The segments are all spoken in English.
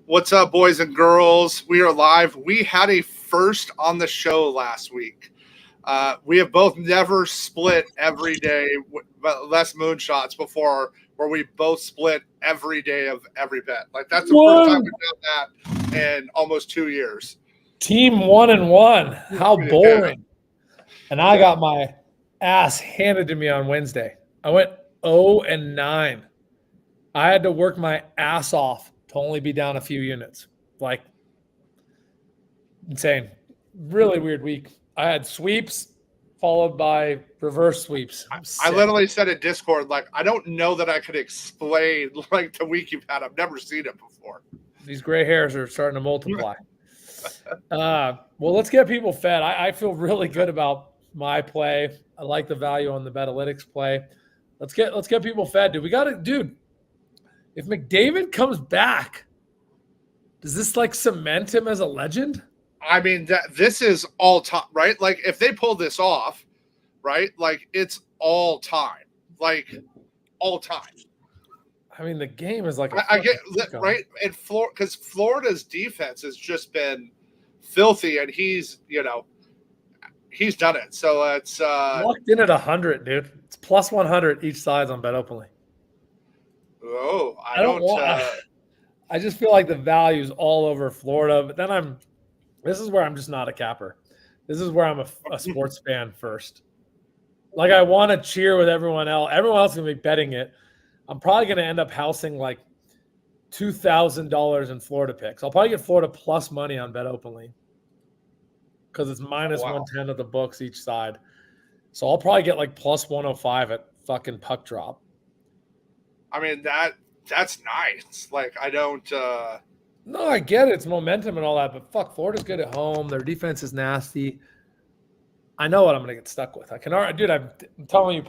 What's up, boys and girls? We are live. We had a first on the show last week. We have both never split every day, but less moonshots before, where we both split every day of every bet. Like that's the first time we've done that in almost 2 years. Team 1-1. How boring. And I got my ass handed to me on Wednesday. I went 0-9. I had to work my ass off to only be down a few units. Like, insane. Really weird week. I had sweeps followed by reverse sweeps. I literally said in Discord, like, I don't know that I could explain like the week you've had. I've never seen it before. These gray hairs are starting to multiply. Well, let's get people fed. I feel really good about my play. I like the value on the Betalytics play. Let's get people fed. Dude, if McDavid comes back, does this like cement him as a legend? I mean, this is all time, right? Like if they pull this off, right? Like it's all time, like all time. I mean, the game is like I get right, and because Florida's defense has just been filthy, and he's done it. So it's locked in at 100, dude. It's plus 100 each side on Bet Openly. Oh, I just feel like the value's all over Florida, but then this is where I'm just not a capper. This is where I'm a sports fan first. Like I want to cheer with everyone else. Everyone else is gonna be betting it. I'm probably gonna end up housing like $2,000 in Florida picks. I'll probably get Florida plus money on Bet Openly because it's minus 110 at the books each side. So I'll probably get like plus 105 at fucking puck drop. I mean that's nice. Like I don't. No, I get it. It's momentum and all that, but fuck, Florida's good at home. Their defense is nasty. I know what I'm going to get stuck with. I'm telling you,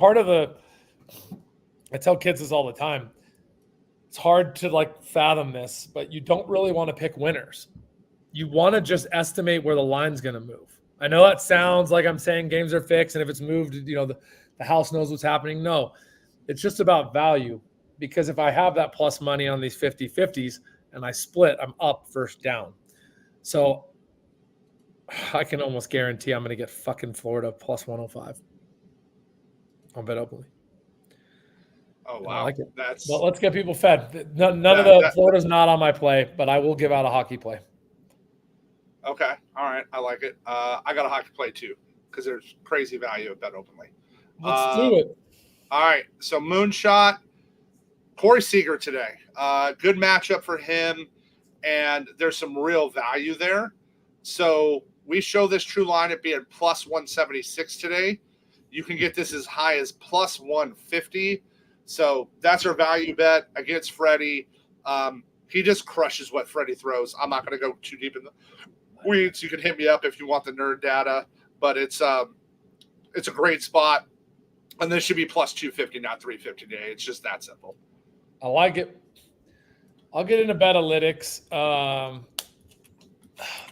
I tell kids this all the time. It's hard to like fathom this, but you don't really want to pick winners. You want to just estimate where the line's going to move. I know that sounds like I'm saying games are fixed, and if it's moved, the house knows what's happening. No, it's just about value, because if I have that plus money on these 50-50s, and I split, I'm up first down. So I can almost guarantee I'm going to get fucking Florida plus 105 on Bet Openly. Oh, wow. I like it. But let's get people fed. Florida's not on my play, but I will give out a hockey play. Okay. All right. I like it. I got a hockey play too, because there's crazy value at Bet Openly. Let's do it. All right. So Moonshot. Corey Seager today. Good matchup for him, and there's some real value there. So we show this true line at being plus 176 today. You can get this as high as plus 150. So that's our value bet against Freddie. He just crushes what Freddie throws. I'm not going to go too deep in the weeds. You can hit me up if you want the nerd data, but it's a great spot. And this should be plus 250, not 350 today. It's just that simple. I like it. I'll get into Betalytics.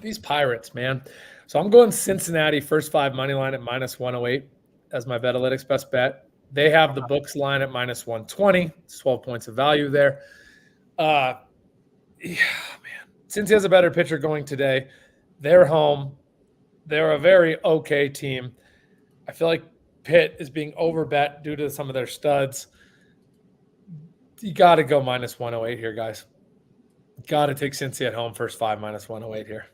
These Pirates, man. So I'm going Cincinnati first 5 money line at minus 108 as my Betalytics best bet. They have the books line at minus 120. It's 12 points of value there. Man. Cincy has a better pitcher going today. They're home. They're a very okay team. I feel like Pitt is being overbet due to some of their studs. You got to go minus 108 here, guys. Got to take Cincy at home first 5 minus 108 here.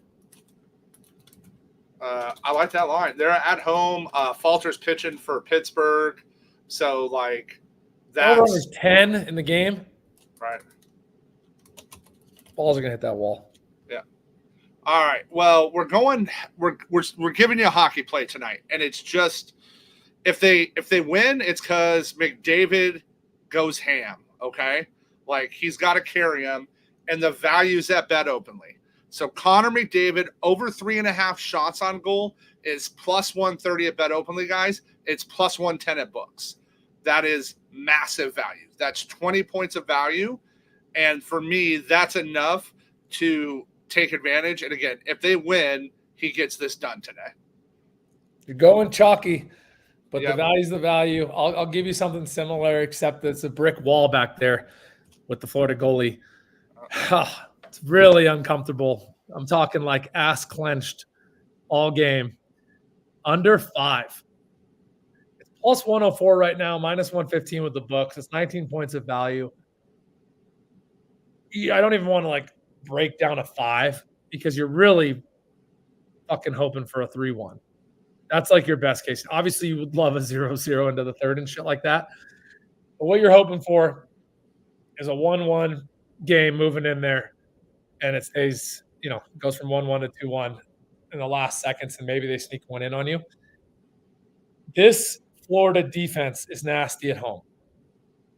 I like that line. They're at home. Falter's pitching for Pittsburgh. So, like, that's... Over is 10 in the game. Right. Balls are going to hit that wall. Yeah. All right. Well, we're giving you a hockey play tonight. And it's just, if they win, it's because McDavid goes ham. Okay, like he's got to carry him, and the value's at Bet Openly. So Connor McDavid over 3.5 shots on goal is plus 130 at Bet Openly, guys. It's plus 110 at books. That is massive value. That's 20 points of value, and for me, that's enough to take advantage. And again, if they win, he gets this done today. You're going chalky. But the value's the value. I'll give you something similar, except it's a brick wall back there with the Florida goalie. It's really uncomfortable. I'm talking like ass clenched all game. Under 5. It's plus 104 right now, minus 115 with the books. It's 19 points of value. I don't even want to like break down a 5 because you're really fucking hoping for a 3-1. That's like your best case. Obviously, you would love a 0-0 into the third and shit like that. But what you're hoping for is a 1-1 game moving in there, and it stays, goes from 1-1 to 2-1 in the last seconds, and maybe they sneak one in on you. This Florida defense is nasty at home.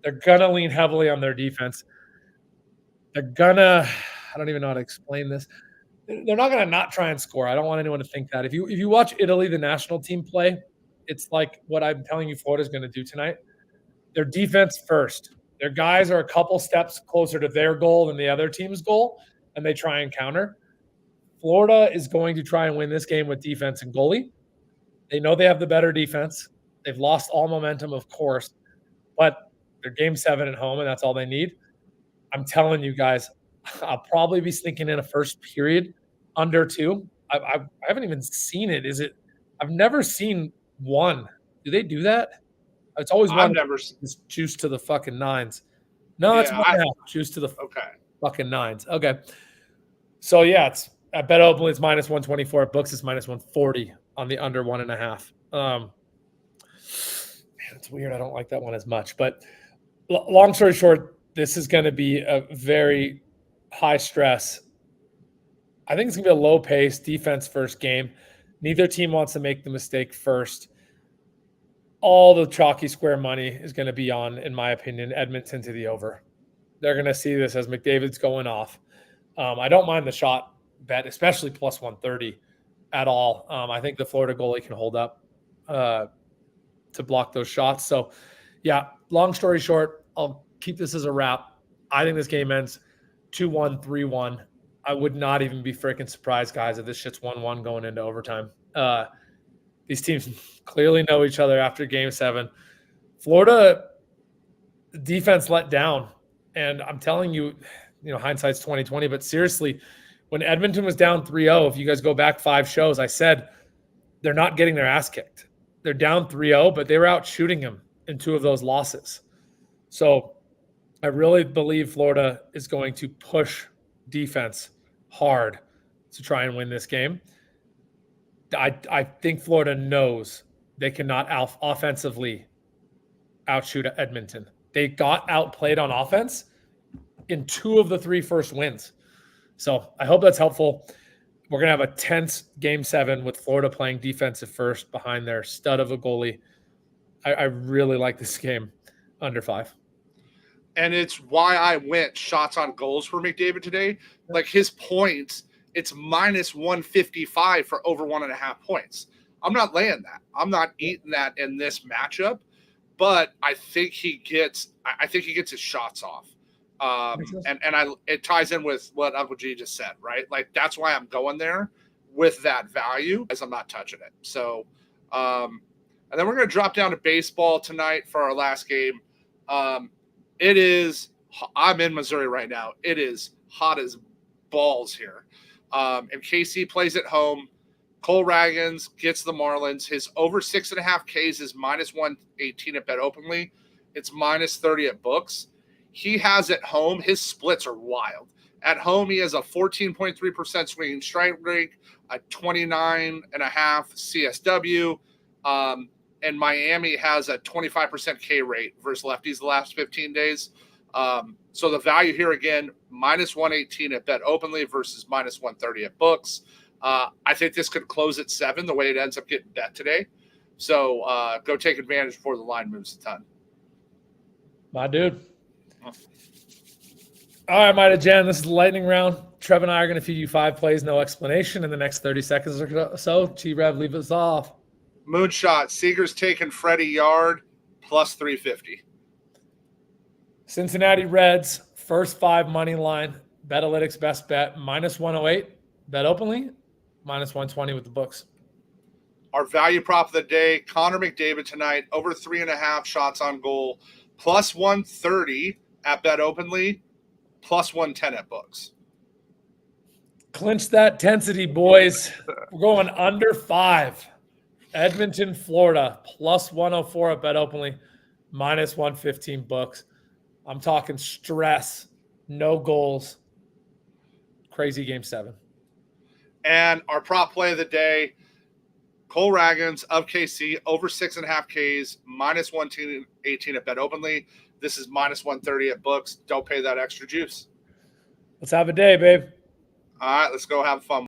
They're going to lean heavily on their defense. They're going to – I don't even know how to explain this. They're not going to not try and score. I don't want anyone to think that. If you watch Italy, the national team, play, it's like what I'm telling you Florida's going to do tonight. Their defense first. Their guys are a couple steps closer to their goal than the other team's goal, and they try and counter. Florida is going to try and win this game with defense and goalie. They know they have the better defense. They've lost all momentum, of course, but they're game 7 at home, and that's all they need. I'm telling you guys, I'll probably be sneaking in a first period under 2. I haven't even seen it. I've never seen 1. Do they do that? It's always 1. I've never it's juice to the fucking 9s. No, it's 1.5. Juice to the fucking 9s. Okay. So yeah, it's at Bet Openly it's minus 124. At Books it's minus 140 on the under 1.5. Man, it's weird. I don't like that one as much. But long story short, this is going to be a very high stress. I think it's going to be a low pace defense first game. Neither team wants to make the mistake first. All the chalky square money is going to be on, in my opinion, Edmonton to the over. They're going to see this as McDavid's going off. I don't mind the shot bet, especially plus 130 at all. I think the Florida goalie can hold up to block those shots. So, yeah, long story short, I'll keep this as a wrap. I think this game ends 2-1, 3-1. I would not even be freaking surprised, guys, if this shit's 1-1 going into overtime. These teams clearly know each other after game 7. Florida defense let down. And I'm telling you, hindsight's 20/20, but seriously, when Edmonton was down 3-0, if you guys go back 5 shows, I said they're not getting their ass kicked. They're down 3-0, but they were out shooting them in 2 of those losses. So I really believe Florida is going to push defense hard to try and win this game. I think Florida knows they cannot offensively outshoot Edmonton. They got outplayed on offense in 2 of the 3 first wins. So I hope that's helpful. We're going to have a tense game 7 with Florida playing defensive first behind their stud of a goalie. I really like this game under 5. And it's why I went shots on goals for McDavid today. Like his points, it's minus 155 for over 1.5 points. I'm not laying that. I'm not eating that in this matchup, but I think he gets his shots off. It ties in with what Uncle G just said, right? Like that's why I'm going there with that value, as I'm not touching it. So, and then we're going to drop down to baseball tonight for our last game. I'm in Missouri right now. It is hot as balls here. And KC plays at home. Cole Ragans gets the Marlins. His over 6.5 Ks is minus 118 at Bet Openly. It's minus 30 at Books. He has at home, his splits are wild. At home, he has a 14.3% swinging strike rate, a 29.5 CSW. And Miami has a 25% K rate versus lefties the last 15 days. So the value here again, minus 118 at Bet Openly versus minus 130 at Books. I think this could close at 7 the way it ends up getting bet today. So go take advantage before the line moves a ton. My dude. All right, Mighty Jan, this is the lightning round. Trev and I are going to feed you 5 plays, no explanation in the next 30 seconds or so. T-Rev, leave us off. Moonshot, Seager's taking Freddie Yard plus 350. Cincinnati Reds, first 5 money line. Betalytics best bet, minus 108. Bet Openly, minus 120 with the Books. Our value prop of the day, Connor McDavid tonight, over 3.5 shots on goal, plus 130 at Bet Openly, plus 110 at Books. Clinch that tensity, boys. We're going under 5. Edmonton, Florida, plus 104 at Bet Openly, minus 115 books. I'm talking stress, no goals. Crazy game 7. And our prop play of the day, Cole Ragans of KC, over 6.5 Ks, minus 118 at Bet Openly. This is minus 130 at books. Don't pay that extra juice. Let's have a day, babe. All right, let's go have fun.